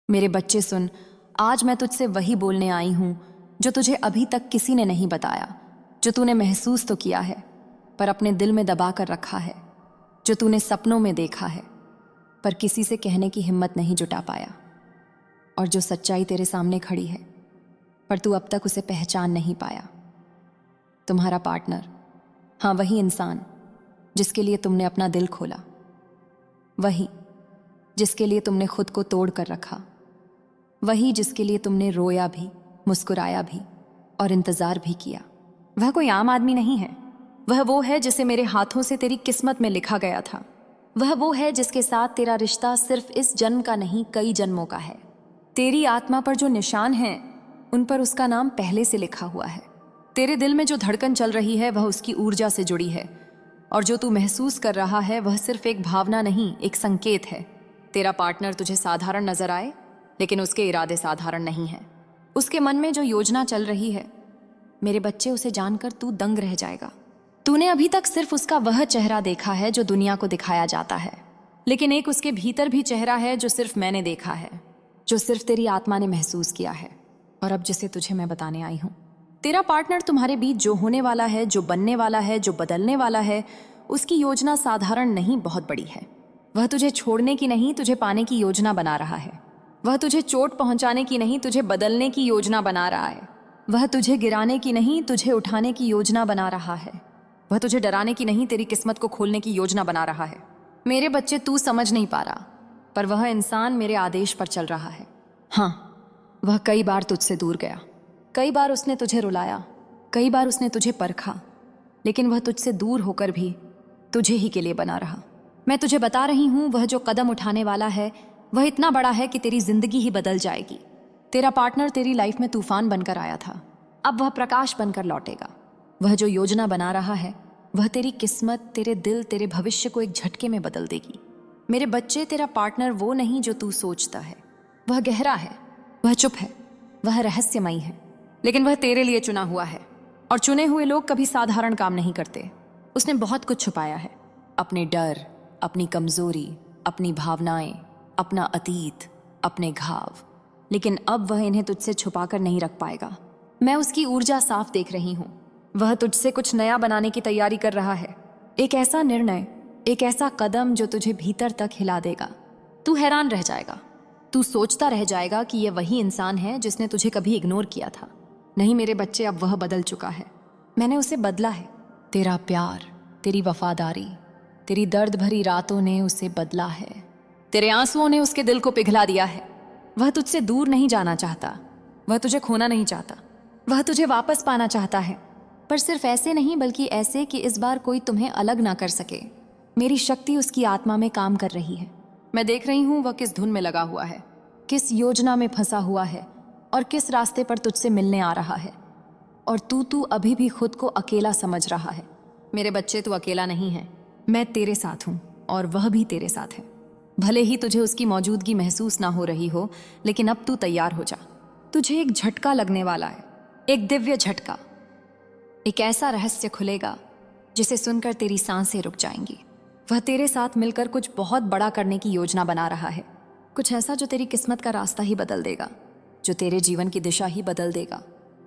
मेरे बच्चे सुन, आज मैं तुझसे वही बोलने आई हूं जो तुझे अभी तक किसी ने नहीं बताया, जो तूने महसूस तो किया है पर अपने दिल में दबा कर रखा है, जो तूने सपनों में देखा है पर किसी से कहने की हिम्मत नहीं जुटा पाया, और जो सच्चाई तेरे सामने खड़ी है पर तू अब तक उसे पहचान नहीं पाया। तुम्हारा पार्टनर, हाँ वही इंसान जिसके लिए तुमने अपना दिल खोला, वही जिसके लिए तुमने खुद को तोड़ कर रखा, वही जिसके लिए तुमने रोया भी, मुस्कुराया भी और इंतजार भी किया। वह कोई आम आदमी नहीं है, वह वो है जिसे मेरे हाथों से तेरी किस्मत में लिखा गया था। वह वो है जिसके साथ तेरा रिश्ता सिर्फ इस जन्म का नहीं, कई जन्मों का है। तेरी आत्मा पर जो निशान हैं, उन पर उसका नाम पहले से लिखा हुआ है। तेरे दिल में जो धड़कन चल रही है वह उसकी ऊर्जा से जुड़ी है, और जो तू महसूस कर रहा है वह सिर्फ एक भावना नहीं, एक संकेत है। तेरा पार्टनर तुझे साधारण नजर आए, लेकिन उसके इरादे साधारण नहीं है। उसके मन में जो योजना चल रही है, मेरे बच्चे, उसे जानकर तू दंग रह जाएगा। तूने अभी तक सिर्फ उसका वह चेहरा देखा है जो दुनिया को दिखाया जाता है, लेकिन एक उसके भीतर भी चेहरा है जो सिर्फ मैंने देखा है, जो सिर्फ तेरी आत्मा ने महसूस किया है, और अब जिसे तुझे मैं बताने आई हूं। तेरा पार्टनर तुम्हारे बीच जो होने वाला है, जो बनने वाला है, जो बदलने वाला है, उसकी योजना साधारण नहीं, बहुत बड़ी है। वह तुझे छोड़ने की नहीं, तुझे पाने की योजना बना रहा है। वह तुझे चोट पहुंचाने की नहीं, तुझे बदलने की योजना बना रहा है। वह तुझे गिराने की नहीं, तुझे उठाने की योजना बना रहा है। वह तुझे डराने की नहीं, तेरी किस्मत को खोलने की योजना बना रहा है। मेरे बच्चे, तू समझ नहीं पा रहा, पर वह इंसान मेरे आदेश पर चल रहा है। हाँ, वह कई बार तुझसे दूर गया, कई बार उसने तुझे रुलाया, कई बार उसने तुझे परखा, लेकिन वह तुझसे दूर होकर भी तुझे ही के लिए बना रहा। मैं तुझे बता रही हूं, वह जो कदम उठाने वाला है वह इतना बड़ा है कि तेरी जिंदगी ही बदल जाएगी। तेरा पार्टनर तेरी लाइफ में तूफान बनकर आया था, अब वह प्रकाश बनकर लौटेगा। वह जो योजना बना रहा है वह तेरी किस्मत, तेरे दिल, तेरे भविष्य को एक झटके में बदल देगी। मेरे बच्चे, तेरा पार्टनर वो नहीं जो तू सोचता है। वह गहरा है, वह चुप है, वह रहस्यमयी है, लेकिन वह तेरे लिए चुना हुआ है, और चुने हुए लोग कभी साधारण काम नहीं करते। उसने बहुत कुछ छुपाया है, अपने डर, अपनी कमजोरी, अपनी भावनाएं, अपना अतीत, अपने घाव, लेकिन अब वह इन्हें तुझसे छुपाकर नहीं रख पाएगा। मैं उसकी ऊर्जा साफ देख रही हूं। वह तुझसे कुछ नया बनाने की तैयारी कर रहा है, एक ऐसा निर्णय, एक ऐसा कदम जो तुझे भीतर तक हिला देगा। तू हैरान रह जाएगा, तू सोचता रह जाएगा कि यह वही इंसान है जिसने तुझे कभी इग्नोर किया था। नहीं मेरे बच्चे, अब वह बदल चुका है। मैंने उसे बदला है। तेरा प्यार, तेरी वफादारी, तेरी दर्द भरी रातों ने उसे बदला है। तेरे आंसुओं ने उसके दिल को पिघला दिया है। वह तुझसे दूर नहीं जाना चाहता, वह तुझे खोना नहीं चाहता, वह तुझे वापस पाना चाहता है, पर सिर्फ ऐसे नहीं, बल्कि ऐसे कि इस बार कोई तुम्हें अलग ना कर सके। मेरी शक्ति उसकी आत्मा में काम कर रही है। मैं देख रही हूं वह किस धुन में लगा हुआ है, किस योजना में फंसा हुआ है, और किस रास्ते पर तुझसे मिलने आ रहा है। और तू अभी भी खुद को अकेला समझ रहा है। मेरे बच्चे, तू अकेला नहीं है। मैं तेरे साथ हूं, और वह भी तेरे साथ है। भले ही तुझे उसकी मौजूदगी महसूस ना हो रही हो, लेकिन अब तू तैयार हो जा। तुझे एक झटका लगने वाला है, एक दिव्य झटका। एक ऐसा रहस्य खुलेगा जिसे सुनकर तेरी सांसें रुक जाएंगी। वह तेरे साथ मिलकर कुछ बहुत बड़ा करने की योजना बना रहा है, कुछ ऐसा जो तेरी किस्मत का रास्ता ही बदल देगा, जो तेरे जीवन की दिशा ही बदल देगा,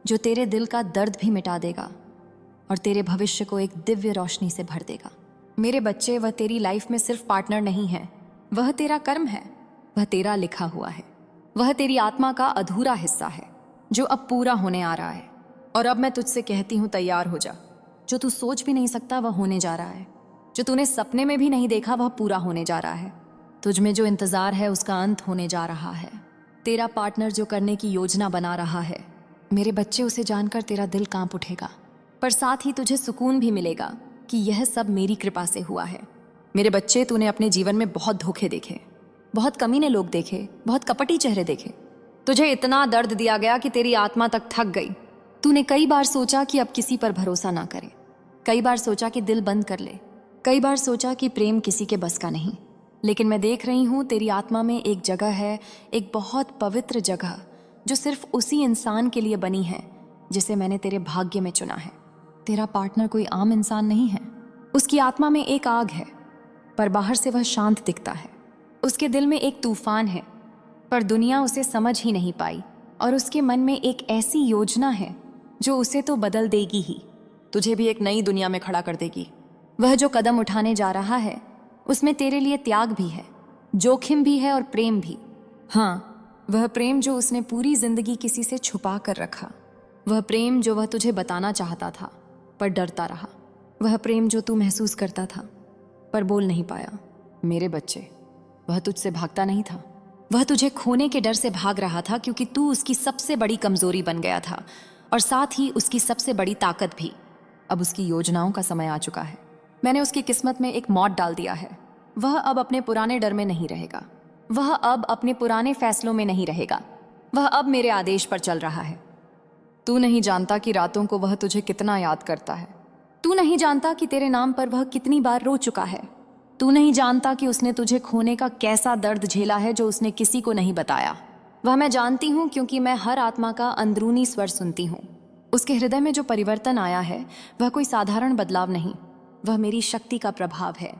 जो तेरे दिल का दर्द भी मिटा देगा और तेरे भविष्य को एक दिव्य रोशनी से भर देगा। मेरे बच्चे, वह तेरी लाइफ में सिर्फ पार्टनर नहीं है, वह तेरा कर्म है, वह तेरा लिखा हुआ है, वह तेरी आत्मा का अधूरा हिस्सा है जो अब पूरा होने आ रहा है। और अब मैं तुझसे कहती हूँ, तैयार हो जा। जो तू सोच भी नहीं सकता वह होने जा रहा है, जो तूने सपने में भी नहीं देखा वह पूरा होने जा रहा है। तुझ में जो इंतजार है उसका अंत होने जा रहा है। तेरा पार्टनर जो करने की योजना बना रहा है, मेरे बच्चे, उसे जानकर तेरा दिल कांप उठेगा, पर साथ ही तुझे सुकून भी मिलेगा कि यह सब मेरी कृपा से हुआ है। मेरे बच्चे, तूने अपने जीवन में बहुत धोखे देखे, बहुत कमीने लोग देखे, बहुत कपटी चेहरे देखे। तुझे इतना दर्द दिया गया कि तेरी आत्मा तक थक गई। तूने कई बार सोचा कि अब किसी पर भरोसा ना करे, कई बार सोचा कि दिल बंद कर ले, कई बार सोचा कि प्रेम किसी के बस का नहीं। लेकिन मैं देख रही हूँ तेरी आत्मा में एक जगह है, एक बहुत पवित्र जगह, जो सिर्फ उसी इंसान के लिए बनी है जिसे मैंने तेरे भाग्य में चुना है। तेरा पार्टनर कोई आम इंसान नहीं है। उसकी आत्मा में एक आग है, पर बाहर से वह शांत दिखता है। उसके दिल में एक तूफान है, पर दुनिया उसे समझ ही नहीं पाई और उसके मन में एक ऐसी योजना है जो उसे तो बदल देगी ही, तुझे भी एक नई दुनिया में खड़ा कर देगी। वह जो कदम उठाने जा रहा है उसमें तेरे लिए त्याग भी है, जोखिम भी है और प्रेम भी। हाँ, वह प्रेम जो उसने पूरी जिंदगी किसी से छुपा कर रखा, वह प्रेम जो वह तुझे बताना चाहता था पर डरता रहा, वह प्रेम जो तू महसूस करता था पर बोल नहीं पाया। मेरे बच्चे, वह तुझसे भागता नहीं था, वह तुझे खोने के डर से भाग रहा था, क्योंकि तू उसकी सबसे बड़ी कमजोरी बन गया था और साथ ही उसकी सबसे बड़ी ताकत भी। अब उसकी योजनाओं का समय आ चुका है। मैंने उसकी किस्मत में एक मौत डाल दिया है। वह अब अपने पुराने डर में नहीं रहेगा, वह अब अपने पुराने फैसलों में नहीं रहेगा, वह अब मेरे आदेश पर चल रहा है। तू नहीं जानता कि रातों को वह तुझे कितना याद करता है। तू नहीं जानता कि तेरे नाम पर वह कितनी बार रो चुका है। तू नहीं जानता कि उसने तुझे खोने का कैसा दर्द झेला है जो उसने किसी को नहीं बताया। वह मैं जानती हूँ, क्योंकि मैं हर आत्मा का अंदरूनी स्वर सुनती हूँ। उसके हृदय में जो परिवर्तन आया है वह कोई साधारण बदलाव नहीं, वह मेरी शक्ति का प्रभाव है।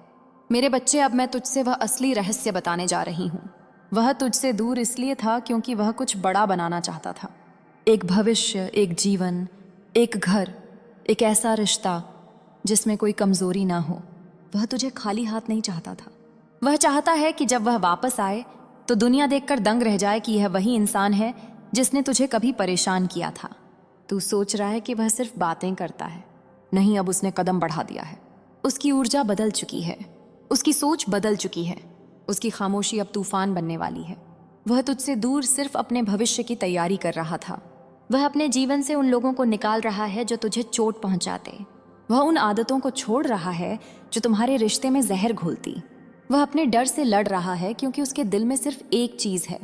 मेरे बच्चे, अब मैं तुझसे वह असली रहस्य बताने जा रही हूँ। वह तुझसे दूर इसलिए था क्योंकि वह कुछ बड़ा बनाना चाहता था। एक भविष्य, एक जीवन, एक घर, एक ऐसा रिश्ता जिसमें कोई कमजोरी ना हो। वह तुझे खाली हाथ नहीं चाहता था। वह चाहता है कि जब वह वापस आए तो दुनिया देखकर दंग रह जाए कि यह वही इंसान है जिसने तुझे कभी परेशान किया था। तू सोच रहा है कि वह सिर्फ बातें करता है। नहीं, अब उसने कदम बढ़ा दिया है। उसकी ऊर्जा बदल चुकी है, उसकी सोच बदल चुकी है, उसकी खामोशी अब तूफान बनने वाली है। वह तुझसे दूर सिर्फ अपने भविष्य की तैयारी कर रहा था। वह अपने जीवन से उन लोगों को निकाल रहा है जो तुझे चोट पहुंचाते। वह उन आदतों को छोड़ रहा है जो तुम्हारे रिश्ते में जहर घोलती। वह अपने डर से लड़ रहा है क्योंकि उसके दिल में सिर्फ एक चीज है,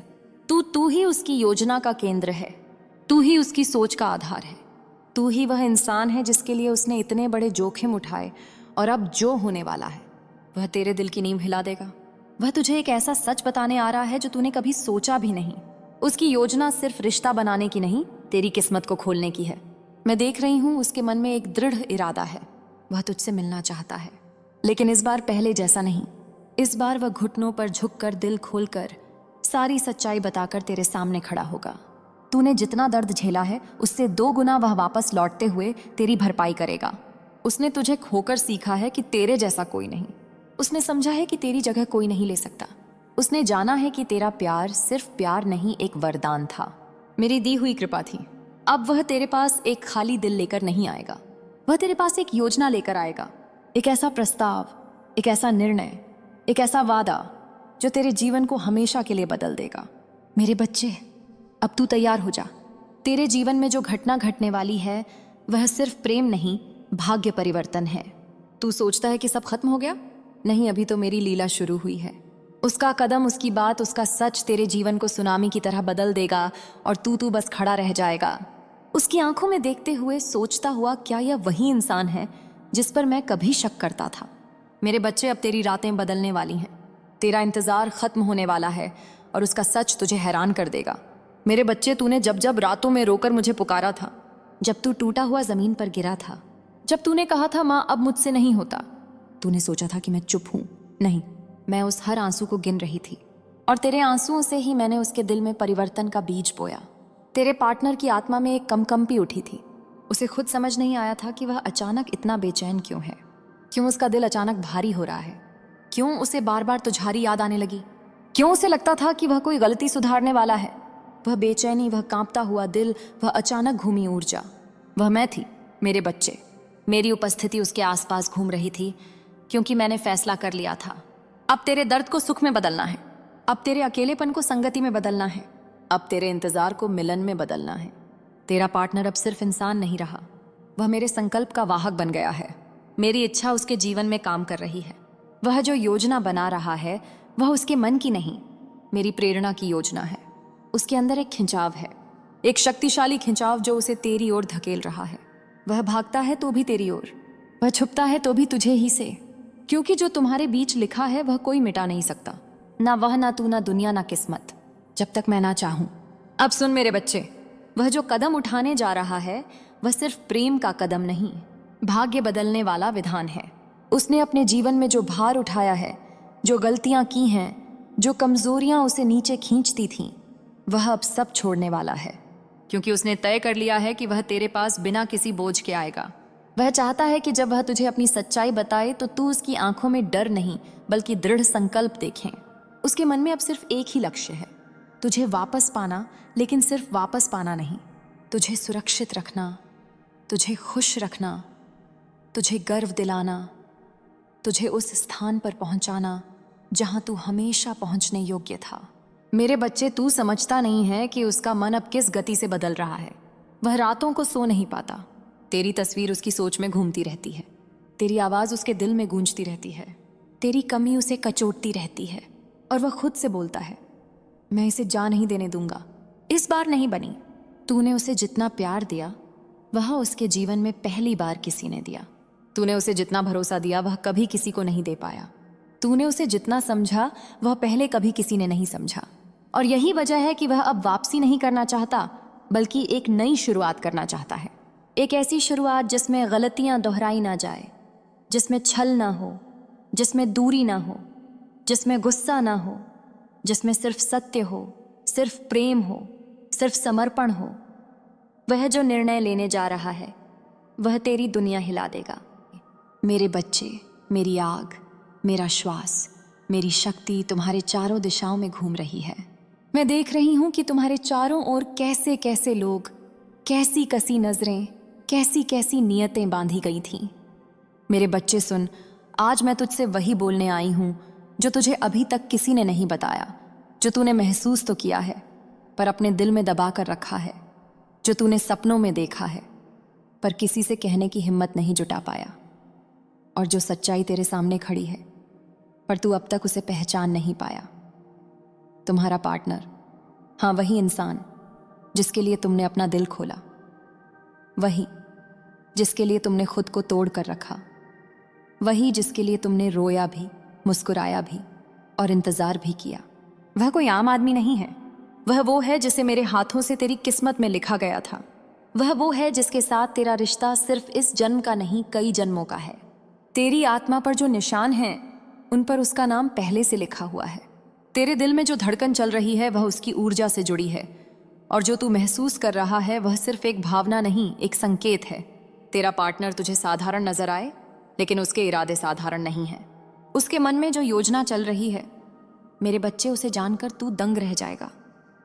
तू ही उसकी योजना का केंद्र है, तू ही उसकी सोच का आधार है, तू ही वह इंसान है जिसके लिए उसने इतने बड़े जोखिम उठाए और अब जो होने वाला है वह तेरे दिल की नींव हिला देगा। वह तुझे एक ऐसा सच बताने आ रहा है जो तूने कभी सोचा भी नहीं। उसकी योजना सिर्फ रिश्ता बनाने की नहीं, तेरी किस्मत को खोलने की है। मैं देख रही हूँ उसके मन में एक दृढ़ इरादा है। वह तुझसे मिलना चाहता है, लेकिन इस बार पहले जैसा नहीं। इस बार वह घुटनों पर झुककर, दिल खोलकर, सारी सच्चाई बताकर तेरे सामने खड़ा होगा। तूने जितना दर्द झेला है उससे 2 गुना वह वापस लौटते हुए तेरी भरपाई करेगा। उसने तुझे खोकर सीखा है कि तेरे जैसा कोई नहीं। उसने समझा है कि तेरी जगह कोई नहीं ले सकता। उसने जाना है कि तेरा प्यार सिर्फ प्यार नहीं, एक वरदान था, मेरी दी हुई कृपा थी। अब वह तेरे पास एक खाली दिल लेकर नहीं आएगा, वह तेरे पास एक योजना लेकर आएगा, एक ऐसा प्रस्ताव, एक ऐसा निर्णय, एक ऐसा वादा जो तेरे जीवन को हमेशा के लिए बदल देगा। मेरे बच्चे, अब तू तैयार हो जा। तेरे जीवन में जो घटना घटने वाली है वह सिर्फ प्रेम नहीं, भाग्य परिवर्तन है। तू सोचता है कि सब खत्म हो गया? नहीं, अभी तो मेरी लीला शुरू हुई है। उसका कदम, उसकी बात, उसका सच तेरे जीवन को सुनामी की तरह बदल देगा और तू बस खड़ा रह जाएगा, उसकी आंखों में देखते हुए, सोचता हुआ, क्या यह वही इंसान है जिस पर मैं कभी शक करता था। मेरे बच्चे, अब तेरी रातें बदलने वाली हैं। तेरा इंतजार खत्म होने वाला है और उसका सच तुझे हैरान कर देगा। मेरे बच्चे, तूने जब जब रातों में रोकर मुझे पुकारा था, जब तू टूटा हुआ जमीन पर गिरा था, जब तूने कहा था माँ अब मुझसे नहीं होता, तूने सोचा था कि मैं चुप हूं। नहीं, मैं उस हर आंसू को गिन रही थी और तेरे आंसुओं से ही मैंने उसके दिल में परिवर्तन का बीज बोया। तेरे पार्टनर की आत्मा में एक कंपी उठी थी। उसे खुद समझ नहीं आया था कि वह अचानक इतना बेचैन क्यों है, क्यों उसका दिल अचानक भारी हो रहा है, क्यों उसे बार बार तुझारी याद आने लगी, क्यों उसे लगता था कि वह कोई गलती सुधारने वाला है। वह बेचैनी, वह कांपता हुआ दिल, वह अचानक घूमी ऊर्जा, वह मैं थी। मेरे बच्चे, मेरी उपस्थिति उसके आसपास घूम रही थी क्योंकि मैंने फैसला कर लिया था, अब तेरे दर्द को सुख में बदलना है, अब तेरे अकेलेपन को संगति में बदलना है, अब तेरे इंतजार को मिलन में बदलना है। तेरा पार्टनर अब सिर्फ इंसान नहीं रहा, वह मेरे संकल्प का वाहक बन गया है। मेरी इच्छा उसके जीवन में काम कर रही है। वह जो योजना बना रहा है वह उसके मन की नहीं, मेरी प्रेरणा की योजना है। उसके अंदर एक खिंचाव है, एक शक्तिशाली खिंचाव जो उसे तेरी ओर धकेल रहा है। वह भागता है तो भी तेरी ओर, वह छुपता है तो भी तुझे ही से, क्योंकि जो तुम्हारे बीच लिखा है वह कोई मिटा नहीं सकता, ना वह, ना तू, ना दुनिया, ना किस्मत, जब तक मैं ना चाहूं। अब सुन मेरे बच्चे, वह जो कदम उठाने जा रहा है वह सिर्फ प्रेम का कदम नहीं, भाग्य बदलने वाला विधान है। उसने अपने जीवन में जो भार उठाया है, जो गलतियां की हैं, जो कमजोरियां उसे नीचे खींचती थीं, वह अब सब छोड़ने वाला है, क्योंकि उसने तय कर लिया है कि वह तेरे पास बिना किसी बोझ के आएगा। वह चाहता है कि जब वह तुझे अपनी सच्चाई बताए तो तू उसकी आंखों में डर नहीं बल्कि दृढ़ संकल्प देखें। उसके मन में अब सिर्फ एक ही लक्ष्य है, तुझे वापस पाना, लेकिन सिर्फ वापस पाना नहीं, तुझे सुरक्षित रखना, तुझे खुश रखना, तुझे गर्व दिलाना, तुझे उस स्थान पर पहुंचाना जहां तू हमेशा पहुंचने योग्य था। मेरे बच्चे, तू समझता नहीं है कि उसका मन अब किस गति से बदल रहा है। वह रातों को सो नहीं पाता, तेरी तस्वीर उसकी सोच में घूमती रहती है, तेरी आवाज उसके दिल में गूंजती रहती है, तेरी कमी उसे कचोटती रहती है, और वह खुद से बोलता है, मैं इसे जा नहीं देने दूंगा। इस बार नहीं बनी। तूने उसे जितना प्यार दिया वह उसके जीवन में पहली बार किसी ने दिया। तूने उसे जितना भरोसा दिया वह कभी किसी को नहीं दे पाया। तूने उसे जितना समझा वह पहले कभी किसी ने नहीं समझा। और यही वजह है कि वह अब वापसी नहीं करना चाहता, बल्कि एक नई शुरुआत करना चाहता है। एक ऐसी शुरुआत जिसमें गलतियां दोहराई ना जाए, जिसमें छल ना हो, जिसमें दूरी ना हो, जिसमें गुस्सा ना हो, जिसमें सिर्फ सत्य हो, सिर्फ प्रेम हो, सिर्फ समर्पण हो। वह जो निर्णय लेने जा रहा है वह तेरी दुनिया हिला देगा। मेरे बच्चे, मेरी आग, मेरा श्वास, मेरी शक्ति तुम्हारे चारों दिशाओं में घूम रही है। मैं देख रही हूं कि तुम्हारे चारों ओर कैसे कैसे लोग, कैसी कसी नजरें, कैसी कैसी नियतें बांधी गई थीं। मेरे बच्चे सुन, आज मैं तुझसे वही बोलने आई हूं जो तुझे अभी तक किसी ने नहीं बताया, जो तूने महसूस तो किया है पर अपने दिल में दबा कर रखा है, जो तूने सपनों में देखा है पर किसी से कहने की हिम्मत नहीं जुटा पाया, और जो सच्चाई तेरे सामने खड़ी है पर तू अब तक उसे पहचान नहीं पाया। तुम्हारा पार्टनर, हाँ वही इंसान जिसके लिए तुमने अपना दिल खोला, वही जिसके लिए तुमने खुद को तोड़ कर रखा, वही जिसके लिए तुमने रोया भी, मुस्कुराया भी और इंतजार भी किया। वह कोई आम आदमी नहीं है, वह वो है जिसे मेरे हाथों से तेरी किस्मत में लिखा गया था। वह वो है जिसके साथ तेरा रिश्ता सिर्फ इस जन्म का नहीं, कई जन्मों का है। तेरी आत्मा पर जो निशान हैं उन पर उसका नाम पहले से लिखा हुआ है। तेरे दिल में जो धड़कन चल रही है वह उसकी ऊर्जा से जुड़ी है, और जो तू महसूस कर रहा है वह सिर्फ एक भावना नहीं, एक संकेत है। तेरा पार्टनर तुझे साधारण नजर आए, लेकिन उसके इरादे साधारण नहीं है। उसके मन में जो योजना चल रही है, मेरे बच्चे, उसे जानकर तू दंग रह जाएगा।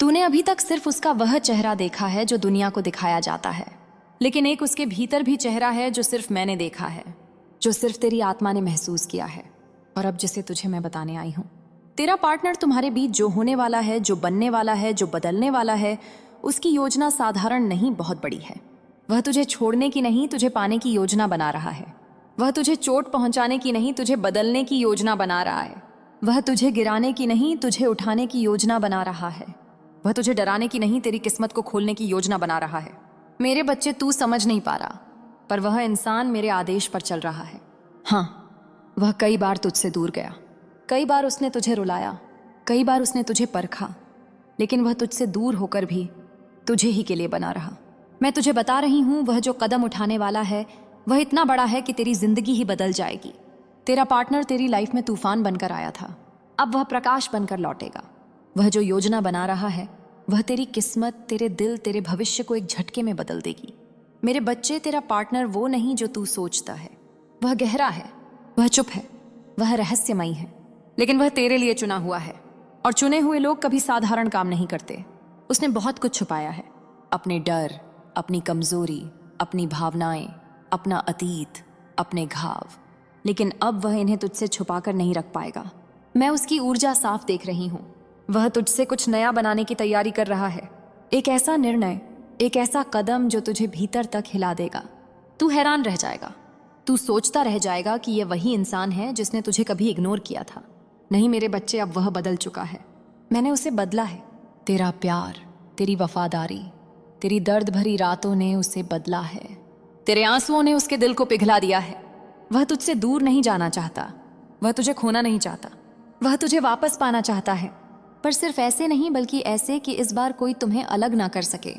तूने अभी तक सिर्फ उसका वह चेहरा देखा है जो दुनिया को दिखाया जाता है, लेकिन एक उसके भीतर भी चेहरा है जो सिर्फ मैंने देखा है, जो सिर्फ तेरी आत्मा ने महसूस किया है, और अब जिसे तुझे मैं बताने आई हूं। तेरा पार्टनर तुम्हारे बीच जो होने वाला है, जो बनने वाला है, जो बदलने वाला है, उसकी योजना साधारण नहीं, बहुत बड़ी है। वह तुझे छोड़ने की नहीं, तुझे पाने की योजना बना रहा है। वह तुझे चोट पहुंचाने की नहीं, तुझे बदलने की योजना बना रहा है। वह तुझे गिराने की नहीं, तुझे उठाने की योजना बना रहा है। वह तुझे डराने की नहीं, तेरी किस्मत को खोलने की योजना बना रहा है। मेरे बच्चे, तू समझ नहीं पा रहा, पर वह इंसान मेरे आदेश पर चल रहा है। हाँ, वह कई बार तुझसे दूर गया, कई बार उसने तुझे रुलाया, कई बार उसने तुझे परखा, लेकिन वह तुझसे दूर होकर भी तुझे ही के लिए बना रहा। मैं तुझे बता रही हूं, वह जो कदम उठाने वाला है वह इतना बड़ा है कि तेरी जिंदगी ही बदल जाएगी। तेरा पार्टनर तेरी लाइफ में तूफान बनकर आया था, अब वह प्रकाश बनकर लौटेगा। वह जो योजना बना रहा है वह तेरी किस्मत, तेरे दिल, तेरे भविष्य को एक झटके में बदल देगी। मेरे बच्चे, तेरा पार्टनर वो नहीं जो तू सोचता है। वह गहरा है, वह चुप है, वह रहस्यमयी है, लेकिन वह तेरे लिए चुना हुआ है, और चुने हुए लोग कभी साधारण काम नहीं करते। उसने बहुत कुछ छुपाया है, अपने डर, अपनी कमजोरी, अपनी भावनाएं, अपना अतीत, अपने घाव, लेकिन अब वह इन्हें तुझसे छुपा कर नहीं रख पाएगा। मैं उसकी ऊर्जा साफ देख रही हूं। वह तुझसे कुछ नया बनाने की तैयारी कर रहा है, एक ऐसा निर्णय, एक ऐसा कदम जो तुझे भीतर तक हिला देगा। तू हैरान रह जाएगा, तू सोचता रह जाएगा कि यह वही इंसान है जिसने तुझे कभी इग्नोर किया था। नहीं मेरे बच्चे, अब वह बदल चुका है। मैंने उसे बदला है। तेरा प्यार, तेरी वफादारी, तेरी दर्द भरी रातों ने उसे बदला है। तेरे आंसुओं ने उसके दिल को पिघला दिया है। वह तुझसे दूर नहीं जाना चाहता, वह तुझे खोना नहीं चाहता, वह तुझे वापस पाना चाहता है, पर सिर्फ ऐसे नहीं, बल्कि ऐसे कि इस बार कोई तुम्हें अलग ना कर सके।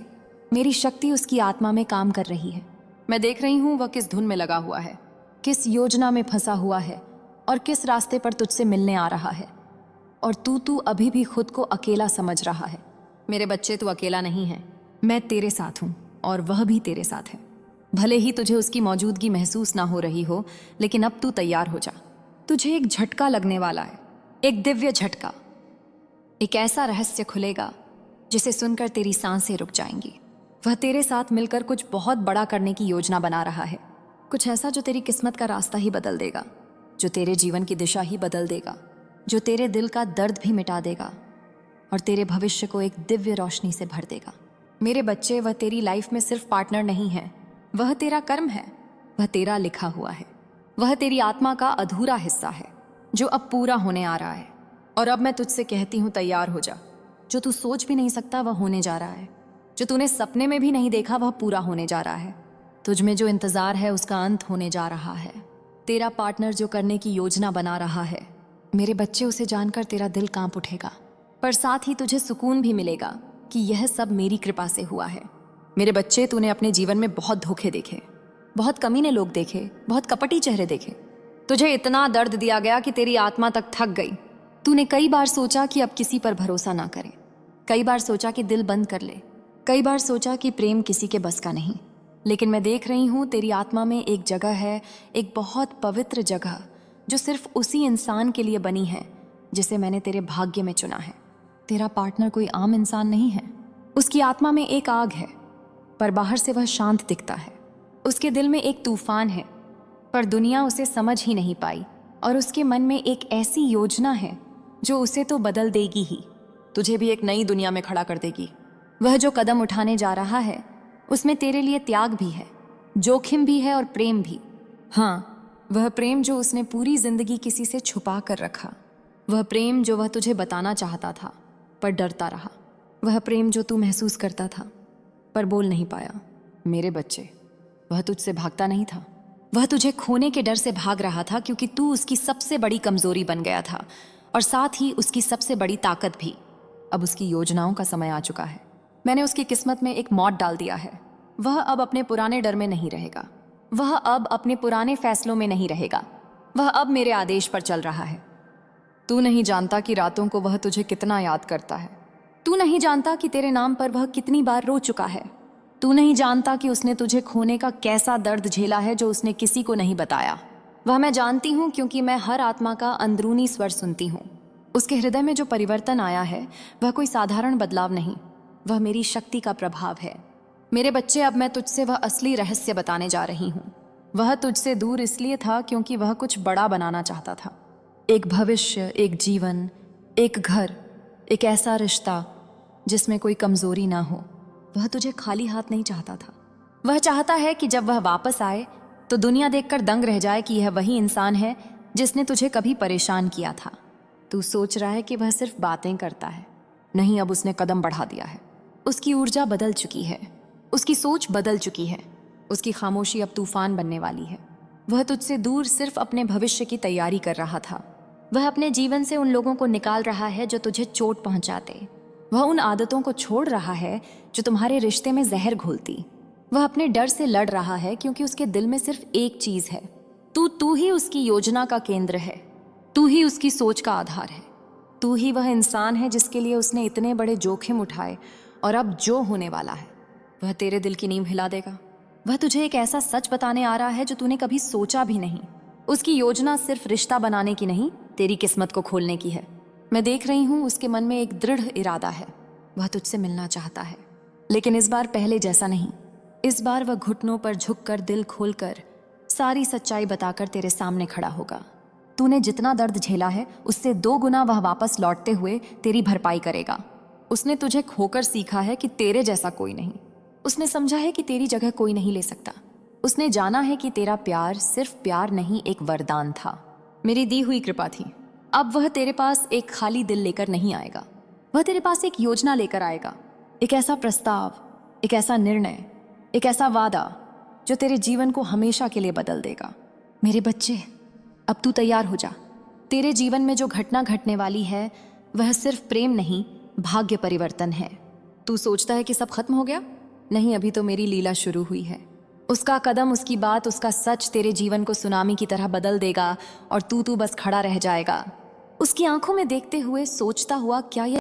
मेरी शक्ति उसकी आत्मा में काम कर रही है। मैं देख रही हूं वह किस धुन में लगा हुआ है, किस योजना में फंसा हुआ है, और किस रास्ते पर तुझसे मिलने आ रहा है। और तू अभी भी खुद को अकेला समझ रहा है। मेरे बच्चे, तू अकेला नहीं है। मैं तेरे साथ हूं और वह भी तेरे साथ है। भले ही तुझे उसकी मौजूदगी महसूस ना हो रही हो, लेकिन अब तू तैयार हो जा। तुझे एक झटका लगने वाला है, एक दिव्य झटका। एक ऐसा रहस्य खुलेगा जिसे सुनकर तेरी सांसें रुक जाएंगी। वह तेरे साथ मिलकर कुछ बहुत बड़ा करने की योजना बना रहा है। कुछ ऐसा जो तेरी किस्मत का रास्ता ही बदल देगा, जो तेरे जीवन की दिशा ही बदल देगा, जो तेरे दिल का दर्द भी मिटा देगा और तेरे भविष्य को एक दिव्य रोशनी से भर देगा। मेरे बच्चे, वह तेरी लाइफ में सिर्फ पार्टनर नहीं है, वह तेरा कर्म है, वह तेरा लिखा हुआ है, वह तेरी आत्मा का अधूरा हिस्सा है जो अब पूरा होने आ रहा है। और अब मैं तुझसे कहती हूँ, तैयार हो जा। जो तू सोच भी नहीं सकता वह होने जा रहा है। जो तूने सपने में भी नहीं देखा वह पूरा होने जा रहा है। तुझ में जो इंतजार है उसका अंत होने जा रहा है। तेरा पार्टनर जो करने की योजना बना रहा है, मेरे बच्चे, उसे जानकर तेरा दिल कांप उठेगा, पर साथ ही तुझे सुकून भी मिलेगा कि यह सब मेरी कृपा से हुआ है। मेरे बच्चे, तूने अपने जीवन में बहुत धोखे देखे, बहुत कमीने लोग देखे, बहुत कपटी चेहरे देखे। तुझे इतना दर्द दिया गया कि तेरी आत्मा तक थक गई। तूने कई बार सोचा कि अब किसी पर भरोसा ना करे, कई बार सोचा कि दिल बंद कर ले, कई बार सोचा कि प्रेम किसी के बस का नहीं। लेकिन मैं देख रही हूँ तेरी आत्मा में एक जगह है, एक बहुत पवित्र जगह जो सिर्फ उसी इंसान के लिए बनी है जिसे मैंने तेरे भाग्य में चुना है। तेरा पार्टनर कोई आम इंसान नहीं है। उसकी आत्मा में एक आग है, पर बाहर से वह शांत दिखता है। उसके दिल में एक तूफान है, पर दुनिया उसे समझ ही नहीं पाई। और उसके मन में एक ऐसी योजना है जो उसे तो बदल देगी ही, तुझे भी एक नई दुनिया में खड़ा कर देगी। वह जो कदम उठाने जा रहा है उसमें तेरे लिए त्याग भी है, जोखिम भी है और प्रेम भी। हाँ, वह प्रेम जो उसने पूरी जिंदगी किसी से छुपा कर रखा। वह प्रेम जो वह तुझे बताना चाहता था पर डरता रहा। वह प्रेम जो तू महसूस करता था पर बोल नहीं पाया। मेरे बच्चे, वह तुझसे भागता नहीं था, वह तुझे खोने के डर से भाग रहा था, क्योंकि तू उसकी सबसे बड़ी कमजोरी बन गया था और साथ ही उसकी सबसे बड़ी ताकत भी। अब उसकी योजनाओं का समय आ चुका है। मैंने उसकी किस्मत में एक मौत डाल दिया है। वह अब अपने पुराने डर में नहीं रहेगा, वह अब अपने पुराने फैसलों में नहीं रहेगा, वह अब मेरे आदेश पर चल रहा है। तू नहीं जानता कि रातों को वह तुझे कितना याद करता है। तू नहीं जानता कि तेरे नाम पर वह कितनी बार रो चुका है। तू नहीं जानता कि उसने तुझे खोने का कैसा दर्द झेला है जो उसने किसी को नहीं बताया। वह मैं जानती हूँ, क्योंकि मैं हर आत्मा का अंदरूनी स्वर सुनती हूँ। उसके हृदय में जो परिवर्तन आया है वह कोई साधारण बदलाव नहीं, वह मेरी शक्ति का प्रभाव है। मेरे बच्चे, अब मैं तुझसे वह असली रहस्य बताने जा रही हूँ। वह तुझसे दूर इसलिए था क्योंकि वह कुछ बड़ा बनाना चाहता था। एक भविष्य, एक जीवन, एक घर, एक ऐसा रिश्ता जिसमें कोई कमजोरी ना हो। वह तुझे खाली हाथ नहीं चाहता था। वह चाहता है कि जब वह वापस आए तो दुनिया देखकर दंग रह जाए कि यह वही इंसान है जिसने तुझे कभी परेशान किया था। तू सोच रहा है कि वह सिर्फ बातें करता है। नहीं, अब उसने कदम बढ़ा दिया है। उसकी ऊर्जा बदल चुकी है, उसकी सोच बदल चुकी है, उसकी खामोशी अब तूफान बनने वाली है। वह तुझसे दूर सिर्फ अपने भविष्य की तैयारी कर रहा था। वह अपने जीवन से उन लोगों को निकाल रहा है जो तुझे चोट पहुंचाते। वह उन आदतों को छोड़ रहा है जो तुम्हारे रिश्ते में जहर घोलती। वह अपने डर से लड़ रहा है क्योंकि उसके दिल में सिर्फ एक चीज है, तू ही उसकी योजना का केंद्र है, तू ही उसकी सोच का आधार है। तू ही वह इंसान है जिसके लिए उसने इतने बड़े जोखिम उठाए और अब जो होने वाला है वह तेरे दिल की नींव हिला देगा। वह तुझे एक ऐसा सच बताने आ रहा है जो तूने कभी सोचा भी नहीं। उसकी योजना सिर्फ रिश्ता बनाने की नहीं, तेरी किस्मत को खोलने की है। मैं देख रही हूँ उसके मन में एक दृढ़ इरादा है। वह तुझसे मिलना चाहता है, लेकिन इस बार पहले जैसा नहीं। इस बार वह घुटनों पर झुककर, दिल खोलकर, सारी सच्चाई बताकर तेरे सामने खड़ा होगा। तूने जितना दर्द झेला है उससे 2 गुना वह वापस लौटते हुए तेरी भरपाई करेगा। उसने तुझे खोकर सीखा है कि तेरे जैसा कोई नहीं। उसने समझा है कि तेरी जगह कोई नहीं ले सकता। उसने जाना है कि तेरा प्यार सिर्फ प्यार नहीं, एक वरदान था, मेरी दी हुई कृपा थी। अब वह तेरे पास एक खाली दिल लेकर नहीं आएगा, वह तेरे पास एक योजना लेकर आएगा। एक ऐसा प्रस्ताव, एक ऐसा निर्णय, एक ऐसा वादा जो तेरे जीवन को हमेशा के लिए बदल देगा। मेरे बच्चे, अब तू तैयार हो जा। तेरे जीवन में जो घटना घटने वाली है वह सिर्फ प्रेम नहीं, भाग्य परिवर्तन है। तू सोचता है कि सब खत्म हो गया? नहीं, अभी तो मेरी लीला शुरू हुई है। उसका कदम, उसकी बात, उसका सच तेरे जीवन को सुनामी की तरह बदल देगा और तू बस खड़ा रह जाएगा। उसकी आंखों में देखते हुए सोचता हुआ क्या यह